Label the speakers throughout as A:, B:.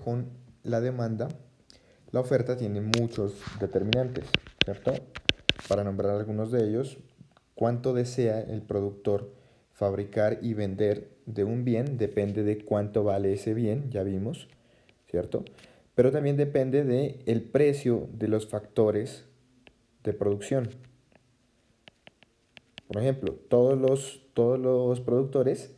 A: con la demanda, la oferta tiene muchos determinantes, ¿cierto? Para nombrar algunos de ellos, cuánto desea el productor fabricar y vender de un bien depende de cuánto vale ese bien, ya vimos, ¿cierto? Pero también depende de el precio de los factores de producción. Por ejemplo, todos los productores,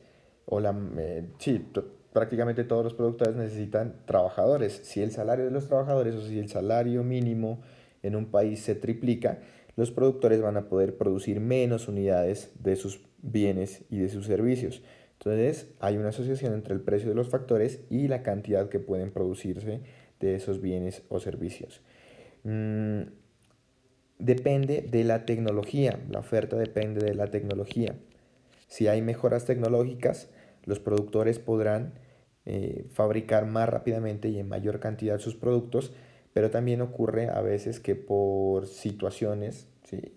A: sí, prácticamente todos los productores necesitan trabajadores. Si el salario de los trabajadores o si el salario mínimo en un país se triplica, los productores van a poder producir menos unidades de sus bienes y de sus servicios. Entonces, hay una asociación entre el precio de los factores y la cantidad que pueden producirse de esos bienes o servicios. Mm, Depende de la tecnología, la oferta depende de la tecnología. Si hay mejoras tecnológicas, los productores podrán fabricar más rápidamente y en mayor cantidad sus productos, pero también ocurre a veces que por situaciones, ¿sí?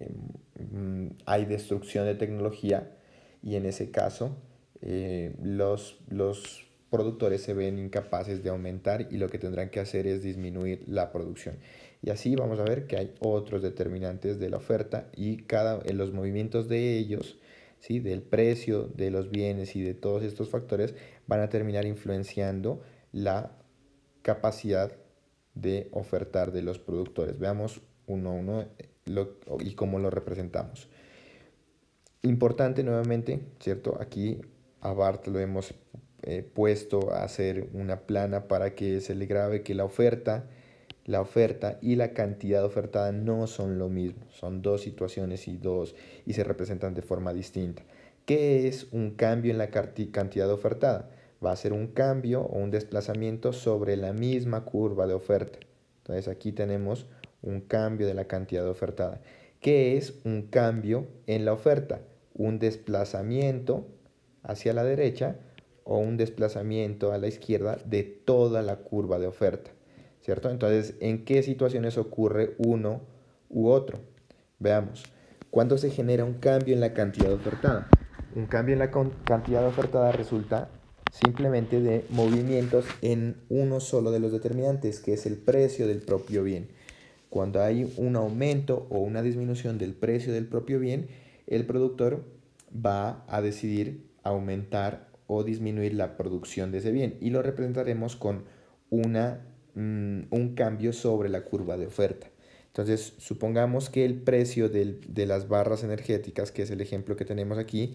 A: Hay destrucción de tecnología y en ese caso los productores se ven incapaces de aumentar y lo que tendrán que hacer es disminuir la producción. Y así vamos a ver que hay otros determinantes de la oferta y en los movimientos de ellos, ¿sí? Del precio de los bienes y de todos estos factores van a terminar influenciando la capacidad de ofertar de los productores. Veamos uno a uno y cómo lo representamos. Importante nuevamente, ¿cierto? Aquí a Bart lo hemos puesto a hacer una plana para que se le grabe que la oferta y la cantidad ofertada no son lo mismo, son dos situaciones y se representan de forma distinta. ¿Qué es un cambio en la cantidad ofertada? Va a ser un cambio o un desplazamiento sobre la misma curva de oferta. Entonces aquí tenemos un cambio de la cantidad ofertada. ¿Qué es un cambio en la oferta? Un desplazamiento hacia la derecha o un desplazamiento a la izquierda de toda la curva de oferta, ¿cierto? Entonces, ¿en qué situaciones ocurre uno u otro? Veamos. ¿Cuándo se genera un cambio en la cantidad ofertada? Un cambio en la cantidad ofertada resulta simplemente de movimientos en uno solo de los determinantes, que es el precio del propio bien. Cuando hay un aumento o una disminución del precio del propio bien, el productor va a decidir aumentar o disminuir la producción de ese bien y lo representaremos con un cambio sobre la curva de oferta. Entonces, supongamos que el precio de las barras energéticas, que es el ejemplo que tenemos aquí,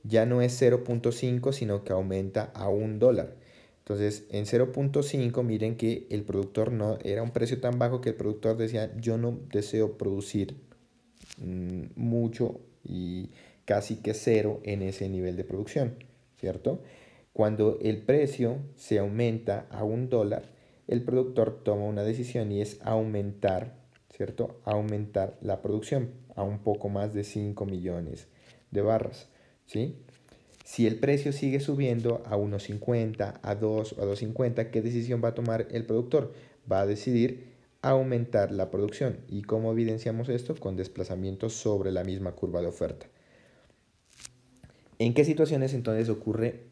A: ya no es 0.5, sino que aumenta a $1. Entonces, en 0.5, miren que el productor no era un precio tan bajo que el productor decía, yo no deseo producir mucho y casi que cero en ese nivel de producción, ¿cierto? Cuando el precio se aumenta a $1, el productor toma una decisión y es aumentar, ¿cierto? Aumentar la producción a un poco más de 5 millones de barras, ¿sí? Si el precio sigue subiendo a 1.50, a 2 o a 2.50, ¿qué decisión va a tomar el productor? Va a decidir aumentar la producción. ¿Y cómo evidenciamos esto? Con desplazamientos sobre la misma curva de oferta. ¿En qué situaciones entonces ocurre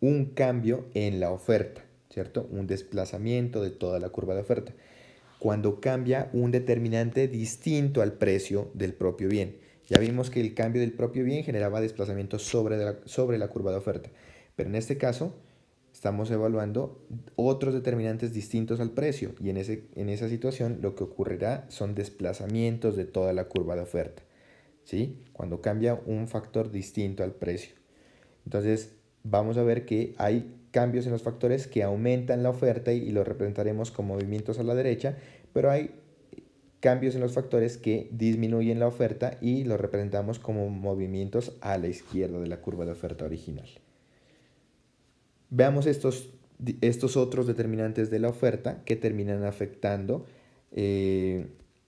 A: un cambio en la oferta? ¿Cierto? Un desplazamiento de toda la curva de oferta. Cuando cambia un determinante distinto al precio del propio bien. Ya vimos que el cambio del propio bien generaba desplazamiento sobre la curva de oferta. Pero en este caso estamos evaluando otros determinantes distintos al precio y en esa situación lo que ocurrirá son desplazamientos de toda la curva de oferta, ¿sí? Cuando cambia un factor distinto al precio. Entonces vamos a ver que hay cambios en los factores que aumentan la oferta y lo representaremos como movimientos a la derecha, pero hay cambios en los factores que disminuyen la oferta y lo representamos como movimientos a la izquierda de la curva de oferta original. Veamos estos otros determinantes de la oferta que terminan afectando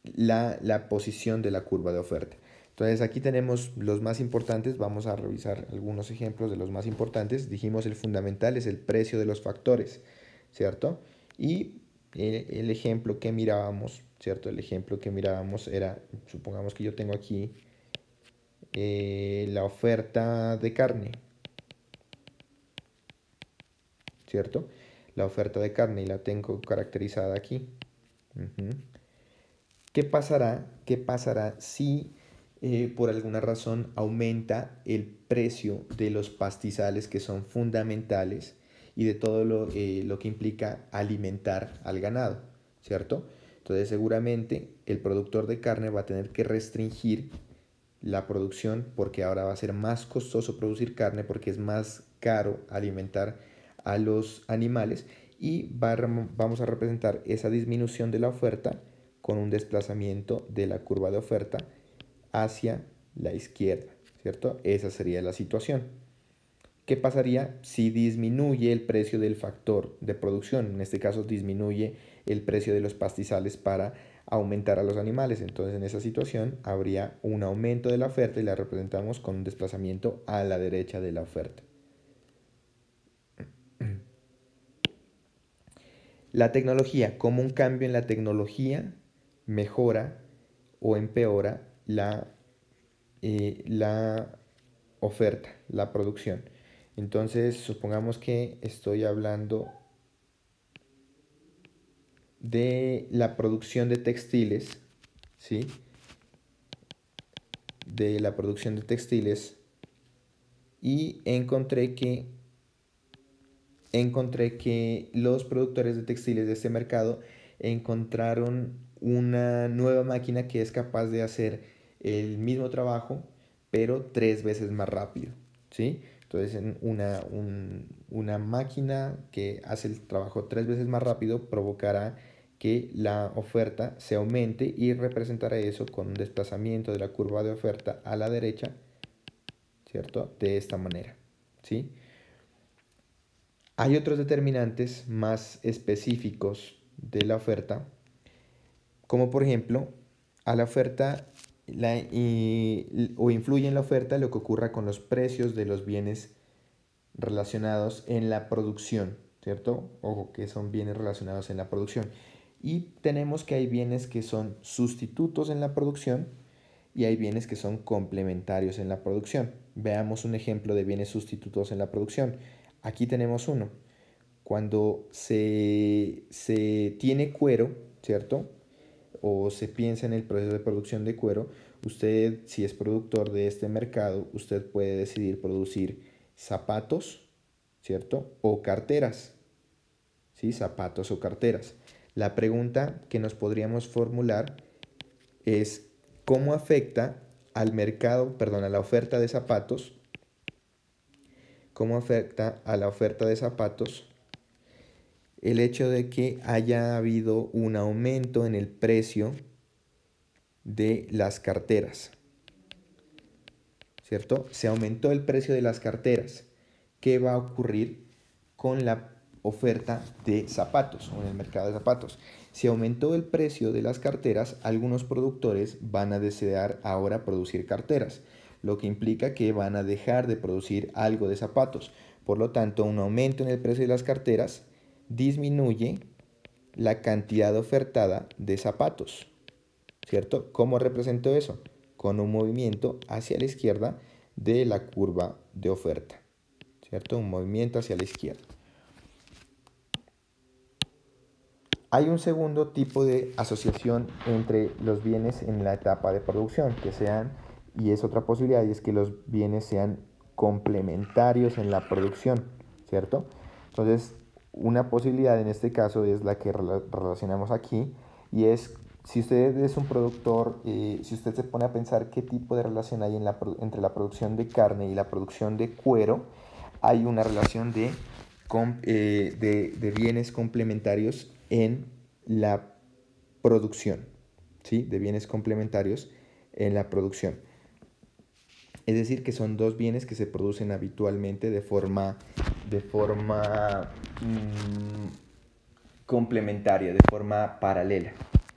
A: la posición de la curva de oferta. Entonces aquí tenemos los más importantes, vamos a revisar algunos ejemplos de los más importantes. Dijimos el fundamental es el precio de los factores, ¿cierto? Y el ejemplo que mirábamos, ¿cierto? El ejemplo que mirábamos era, supongamos que yo tengo aquí la oferta de carne, ¿cierto? la oferta de carne y la tengo caracterizada aquí. ¿Qué pasará si por alguna razón aumenta el precio de los pastizales que son fundamentales y de todo lo que implica alimentar al ganado, ¿cierto? Entonces seguramente el productor de carne va a tener que restringir la producción porque ahora va a ser más costoso producir carne porque es más caro alimentar a los animales y vamos a representar esa disminución de la oferta con un desplazamiento de la curva de oferta hacia la izquierda, ¿cierto? Esa sería la situación. ¿Qué pasaría si disminuye el precio del factor de producción? En este caso disminuye el precio de los pastizales para aumentar a los animales. Entonces en esa situación habría un aumento de la oferta y la representamos con un desplazamiento a la derecha de la oferta. La tecnología, como un cambio en la tecnología mejora o empeora la oferta, la producción. Entonces, supongamos que estoy hablando de la producción de textiles, ¿sí? De la producción de textiles y encontré que los productores de textiles de este mercado encontraron una nueva máquina que es capaz de hacer el mismo trabajo, pero 3 veces más rápido, ¿sí? Entonces, una máquina que hace el trabajo 3 veces más rápido provocará que la oferta se aumente y representará eso con un desplazamiento de la curva de oferta a la derecha, ¿cierto? De esta manera, ¿sí? Hay otros determinantes más específicos de la oferta, como por ejemplo, a la oferta o influye en la oferta lo que ocurra con los precios de los bienes relacionados en la producción, ¿cierto? Ojo, que son bienes relacionados en la producción. Y tenemos que hay bienes que son sustitutos en la producción y hay bienes que son complementarios en la producción. Veamos un ejemplo de bienes sustitutos en la producción. Aquí tenemos uno. Cuando se tiene cuero, ¿cierto? O se piensa en el proceso de producción de cuero, usted, si es productor de este mercado, usted puede decidir producir zapatos, ¿cierto? O carteras, ¿sí? Zapatos o carteras. La pregunta que nos podríamos formular es cómo afecta al mercado, perdón, a la oferta de zapatos, cómo afecta a la oferta de zapatos el hecho de que haya habido un aumento en el precio de las carteras, ¿cierto? Se aumentó el precio de las carteras. ¿Qué va a ocurrir con la oferta de zapatos o en el mercado de zapatos? Si aumentó el precio de las carteras, algunos productores van a desear ahora producir carteras, lo que implica que van a dejar de producir algo de zapatos. Por lo tanto, un aumento en el precio de las carteras disminuye la cantidad ofertada de zapatos, ¿cierto? ¿Cómo represento eso? Con un movimiento hacia la izquierda de la curva de oferta, ¿cierto? Un movimiento hacia la izquierda. Hay un segundo tipo de asociación entre los bienes en la etapa de producción, que sean, y es otra posibilidad, y es que los bienes sean complementarios en la producción, ¿cierto? Entonces, una posibilidad en este caso es la que relacionamos aquí, y es, si usted es un productor, si usted se pone a pensar qué tipo de relación hay entre la producción de carne y la producción de cuero, hay una relación de bienes complementarios en la producción, ¿sí? De bienes complementarios en la producción. Es decir, que son dos bienes que se producen habitualmente de forma complementaria, de forma paralela,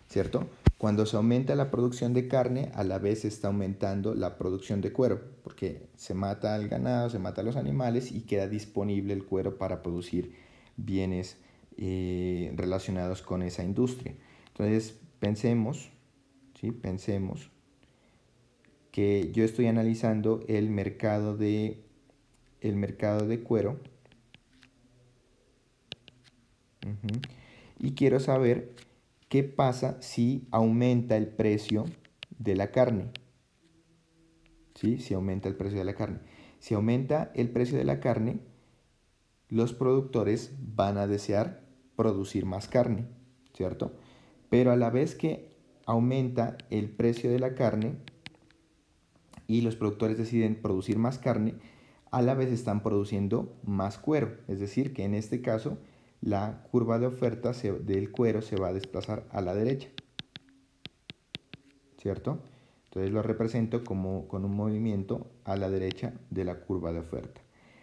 A: ¿cierto? Cuando se aumenta la producción de carne, a la vez se está aumentando la producción de cuero, porque se mata al ganado, se mata a los animales y queda disponible el cuero para producir bienes relacionados con esa industria. Entonces, pensemos, ¿sí? Pensemos que yo estoy analizando el mercado de cuero Ujú. Y quiero saber qué pasa si aumenta el precio de la carne. ¿Sí? Si aumenta el precio de la carne. Si aumenta el precio de la carne, los productores van a desear producir más carne, ¿cierto? Pero a la vez que aumenta el precio de la carne y los productores deciden producir más carne, a la vez están produciendo más cuero. Es decir, que en este caso la curva de oferta del cuero se va a desplazar a la derecha, ¿cierto? Entonces lo represento como con un movimiento a la derecha de la curva de oferta.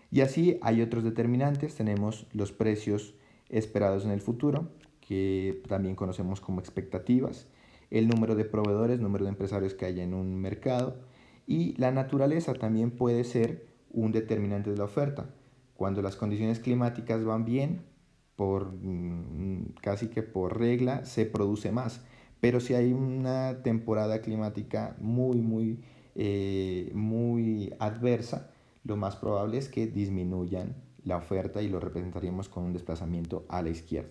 A: Y así hay otros determinantes. Tenemos los precios esperados en el futuro, que también conocemos como expectativas, el número de proveedores, número de empresarios que haya en un mercado, y la naturaleza también puede ser un determinante de la oferta. Cuando las condiciones climáticas van bien, casi que por regla, se produce más. Pero si hay una temporada climática muy adversa, lo más probable es que disminuyan la oferta y lo representaríamos con un desplazamiento a la izquierda.